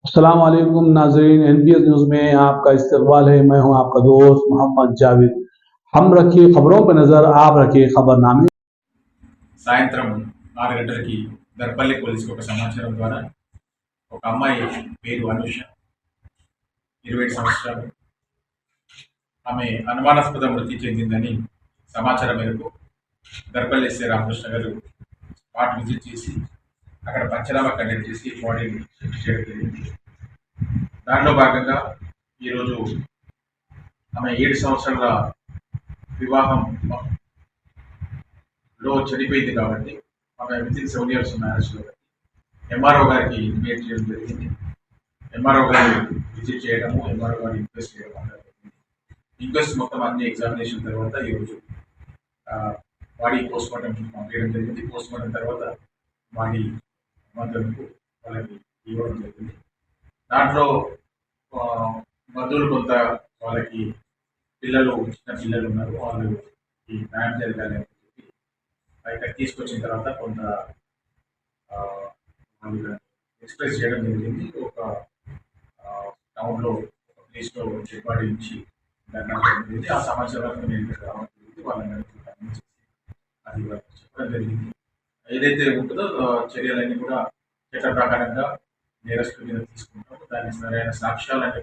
अस्सलाम वालेकुम नाज़रीन, एनपीएस न्यूज़ में आपका इस्तकबाल है। मैं हूं आपका दोस्त मोहम्मद जावेद। हम रखिए खबरों पर नज़र, आप रखिए खबरनामे। సాయంత్రం 6 గంటలకి దర్పల్లి పోలీసుకు ఒక సమాచారం ద్వారా ఒక అమ్మాయి పేరు అనుష, 27 సంవత్సరాలు, ఆమె అనుమానాస్పద మృతి చెందిందని సమాచారం మేరకు దర్పల్లి ఎస్ఐ రామకృష్ణ గారు స్పాట్ విజిట్ చేసి అక్కడ పంచనామా కండక్ట్ చేసి బాడీని షిఫ్ట్ చేయడం జరిగింది. దానిలో భాగంగా ఈరోజు ఆమె 7 సంవత్సరాల వివాహంలో చనిపోయింది కాబట్టి ఆమె వితిన్ 7 ఇయర్స్ మ్యారేజ్లో ఎంఆర్ఓ గారికి ఇన్వైట్ చేయడం జరిగింది. ఎంఆర్ఓ గారు విజిట్ చేయడము, ఎంఆర్ఓ గారు ఇన్క్వెస్ట్ చేయడం జరిగింది. ఇన్క్వెస్ట్ మొత్తం అన్ని ఎగ్జామినేషన్ తర్వాత ఈరోజు బాడీ పోస్ట్ మార్టం పంపించడం జరిగింది. పోస్ట్ మార్టం తర్వాత బాడీ మంత్రులకు వాళ్ళకి ఇవ్వడం జరిగింది. దాంట్లో బంధువులు కొంత వాళ్ళకి చిన్న పిల్లలు ఉన్నారు, వాళ్ళు ఈ న్యాయం జరగాలి అని చెప్పి ఇక్కడ తీసుకొచ్చిన తర్వాత కొంత ఎక్స్ప్రెస్ చేయడం జరిగింది. ఒక టౌన్లో ఒక ప్లేస్లో బాడీ నుంచి ధర్నా జరిగింది. ఆ సమాచారాన్ని నేను ఇక్కడ రావడం జరిగింది. వాళ్ళని గమనించేసి అది చెప్పడం జరిగింది. ఏదైతే ఉంటుందో చర్యలన్నీ కూడా చట్ట ప్రకారంగా నేరస్తుల మీద తీసుకుంటాము. దానికి సరైన సాక్ష్యాలన్నీ